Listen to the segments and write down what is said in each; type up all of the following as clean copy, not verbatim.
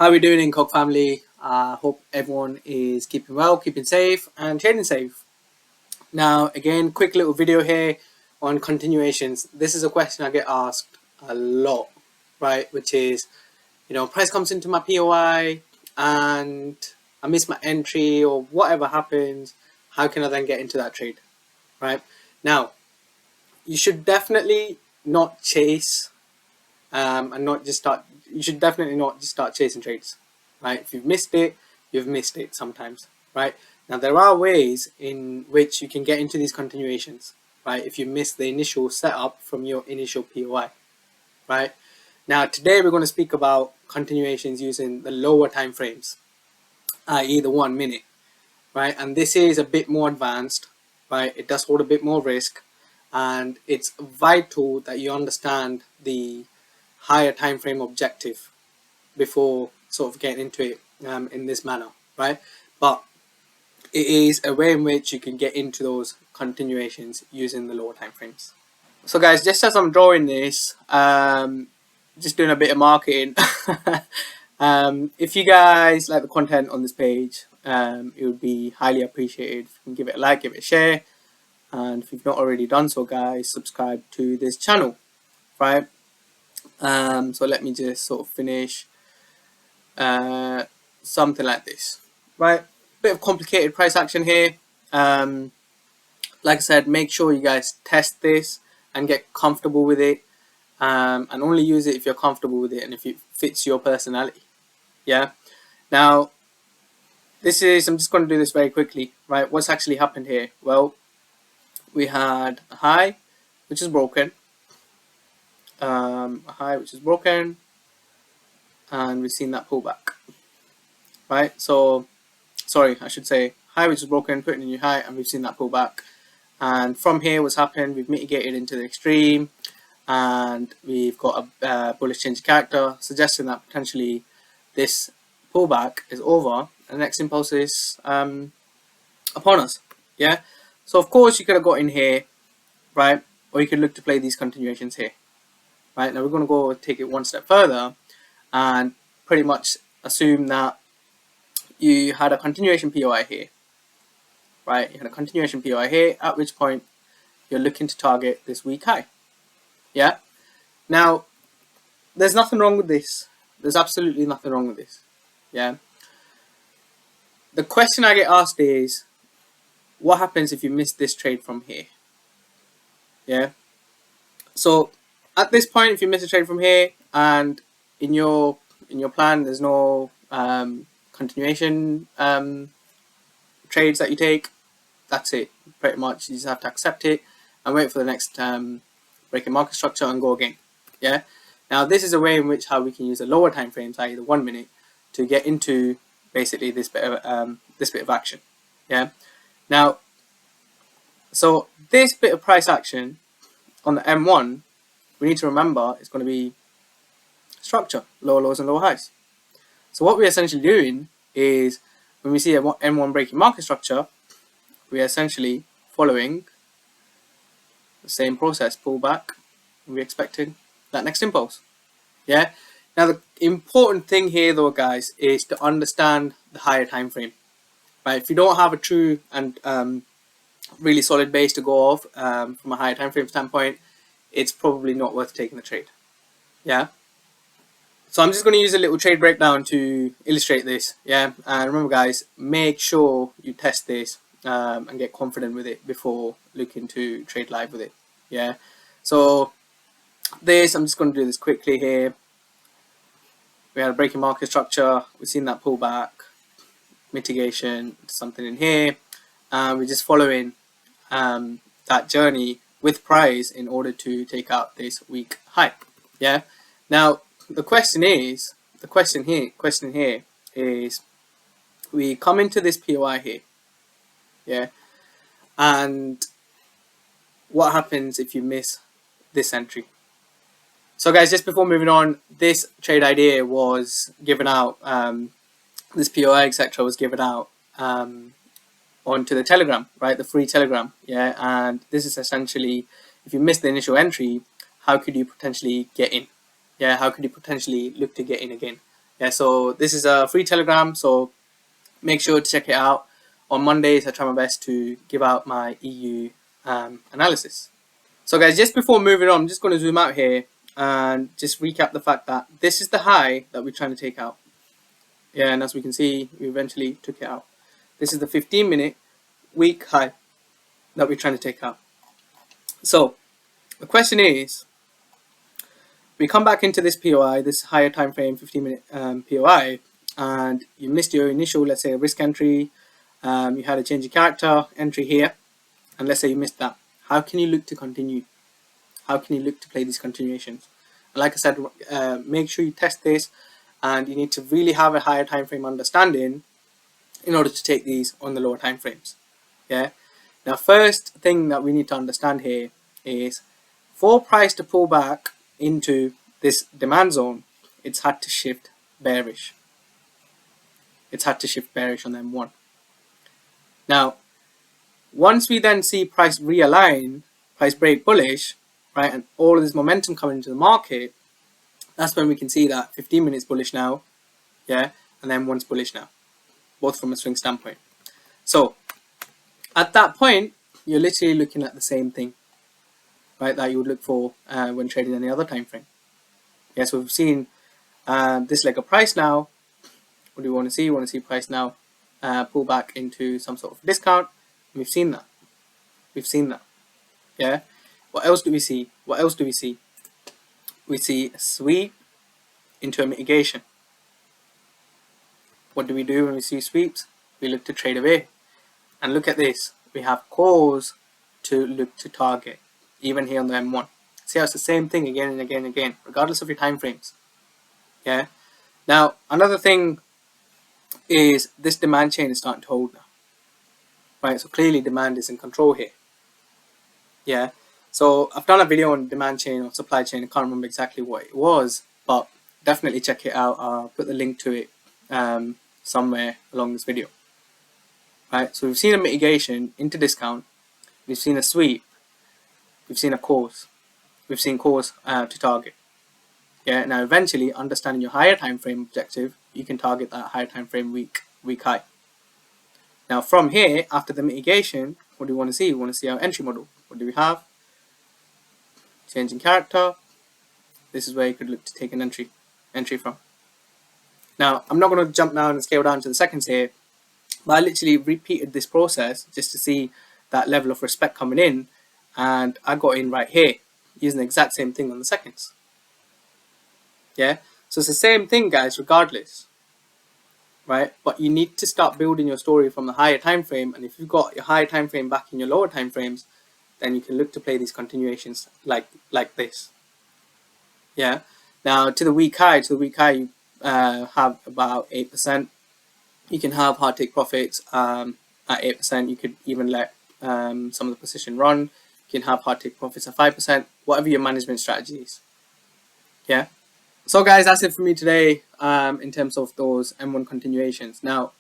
How we doing in Cog family? Hope everyone is keeping well, keeping safe, and trading safe. Now, again, quick little video here on continuations. This is a question I get asked a lot, right? Which is, price comes into my POI and I miss my entry or whatever happens. How can I then get into that trade, right? Now, you should definitely not chase and not just start. You should definitely not just start chasing trades, right? If you've missed it, you've missed it sometimes, right? Now there are ways in which you can get into these continuations, right? If you miss the initial setup from your initial POI, right? Now today we're going to speak about continuations using the lower time frames, i.e. the 1 minute, right? And this is a bit more advanced, right? It does hold a bit more risk, and it's vital that you understand the higher time frame objective before sort of getting into it in this manner, right? But it is a way in which you can get into those continuations using the lower time frames. So guys, just as I'm drawing this, just doing a bit of marketing. If you guys like the content on this page, it would be highly appreciated if you can give it a like, give it a share, and if you've not already done so, guys, subscribe to this channel, right? So let me just sort of finish something like this, right? Bit of complicated price action here. Like I said, make sure you guys test this and get comfortable with it, and only use it if you're comfortable with it and if it fits your personality. Yeah. Now, I'm just going to do this very quickly, right? What's actually happened here? Well, we had a high, which is broken. A high which is broken, and we've seen that pullback, right? So sorry, I should say high which is broken, putting a new high, and we've seen that pullback. And from here, what's happened, we've mitigated into the extreme, and we've got a bullish change of character, suggesting that potentially this pullback is over and the next impulse is upon us. Yeah, so of course you could have got in here, right? Or you could look to play these continuations here. Right, now we're going to go take it one step further and pretty much assume that you had a continuation POI here, right? You had a continuation POI here, at which point you're looking to target this weak high. Yeah. Now, there's nothing wrong with this. There's absolutely nothing wrong with this. Yeah. The question I get asked is, what happens if you miss this trade from here? Yeah. So at this point, if you miss a trade from here and in your plan there's no continuation trades that you take, that's it. Pretty much you just have to accept it and wait for the next breaking market structure and go again. Yeah. Now this is a way in which how we can use the lower time frames, i.e. the 1 minute, to get into basically this bit of action. Yeah. Now, so this bit of price action on the M1, we need to remember it's going to be structure, lower lows and lower highs. So what we're essentially doing is when we see a M1 breaking market structure, we are essentially following the same process, pull back, and we're expecting that next impulse. Yeah. Now the important thing here though, guys, is to understand the higher time frame. Right? If you don't have a true and really solid base to go off from a higher time frame standpoint, it's probably not worth taking the trade. Yeah. So I'm just going to use a little trade breakdown to illustrate this. Yeah. And remember, guys, make sure you test this and get confident with it before looking to trade live with it. Yeah. So I'm just going to do this quickly here. We had a breaking market structure. We've seen that pullback, mitigation, something in here, and we're just following that journey with price in order to take out this weak high. Yeah. Now the question here is, we come into this POI here. Yeah. And what happens if you miss this entry? So guys, just before moving on, this trade idea was given out, this POI etc. was given out onto the Telegram, right? The free Telegram. Yeah. And this is essentially, if you miss the initial entry, how could you potentially get in? Yeah, how could you potentially look to get in again? Yeah, so this is a free Telegram, so make sure to check it out. On Mondays, I try my best to give out my EU analysis. So guys, just before moving on, I'm just going to zoom out here and just recap the fact that this is the high that we're trying to take out. Yeah, and as we can see, we eventually took it out. This is the 15-minute week high that we're trying to take out. So the question is, we come back into this POI, this higher time frame 15-minute POI, and you missed your initial, let's say, risk entry. You had a change of character entry here, and let's say you missed that. How can you look to continue? How can you look to play these continuations? And like I said, make sure you test this, and you need to really have a higher time frame understanding in order to take these on the lower time frames. Yeah. Now, first thing that we need to understand here is for price to pull back into this demand zone, it's had to shift bearish. It's had to shift bearish on M1. Now, once we then see price realign, price break bullish, right, and all of this momentum coming into the market, that's when we can see that 15 minutes bullish now, yeah, and then M1's bullish now, both from a swing standpoint. So at that point, you're literally looking at the same thing, right, that you would look for when trading any other time frame. Yeah, so we've seen this leg of price now. What do you want to see? You want to see price now pull back into some sort of discount. We've seen that. We've seen that. Yeah. What else do we see? What else do we see? We see a sweep into a mitigation. What do we do when we see sweeps? We look to trade away. And look at this. We have calls to look to target, even here on the M1. See how it's the same thing again and again and again, regardless of your time frames. Yeah. Now, another thing is this demand chain is starting to hold now. Right, so clearly demand is in control here. Yeah. So I've done a video on demand chain or supply chain. I can't remember exactly what it was, but definitely check it out. I'll put the link to it somewhere along this video. Right, so we've seen a mitigation into discount. We've seen a sweep. We've seen a course. We've seen course to target. Yeah. Now, eventually, understanding your higher time frame objective, you can target that higher time frame week high. Now, from here, after the mitigation, what do we want to see? We want to see our entry model. What do we have? Changing character. This is where you could look to take an entry from. Now, I'm not going to jump down and scale down to the seconds here, but I literally repeated this process just to see that level of respect coming in, and I got in right here using the exact same thing on the seconds. Yeah, so it's the same thing, guys, regardless, right? But you need to start building your story from the higher time frame, and if you've got your higher time frame back in your lower time frames, then you can look to play these continuations like this. Yeah. Now, to the week high, you have about 8%. You can have hard take profits at 8%. You could even let some of the position run. You can have hard take profits at 5%, whatever your management strategy is. Yeah. So guys, that's it for me today in terms of those M1 continuations. Now,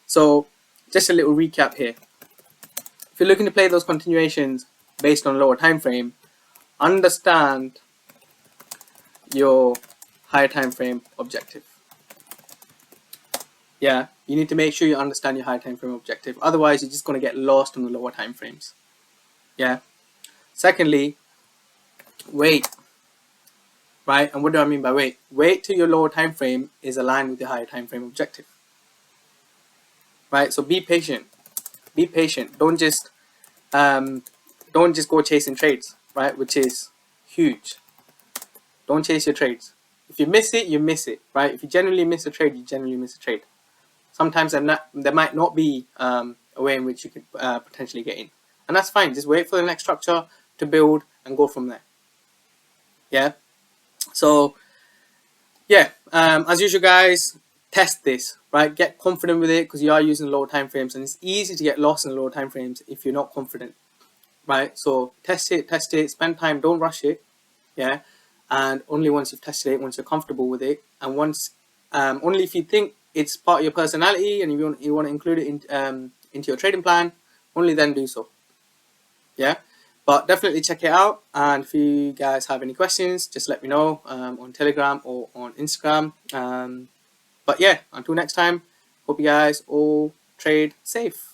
so just a little recap here. If you're looking to play those continuations based on a lower time frame, understand your higher time frame objective. Yeah, you need to make sure you understand your higher time frame objective. Otherwise, you're just going to get lost on the lower time frames. Yeah. Secondly, wait. Right, and what do I mean by wait? Wait till your lower time frame is aligned with your higher time frame objective. Right, so be patient. Be patient. Don't just go chasing trades, right? Which is huge. Don't chase your trades. If you miss it, you miss it, right? If you generally miss a trade, you generally miss a trade. Sometimes there might not be a way in which you could potentially get in, and that's fine. Just wait for the next structure to build and go from there. Yeah. So yeah, as usual, guys, test this, right? Get confident with it, because you are using lower time frames, and it's easy to get lost in the lower time frames if you're not confident, right? So test it, spend time, don't rush it, yeah. And only once you've tested it, once you're comfortable with it, and once only if you think it's part of your personality and you want to include it into your trading plan, only then do so. Yeah. But definitely check it out, and if you guys have any questions, just let me know on Telegram or on Instagram. But yeah, until next time, hope you guys all trade safe.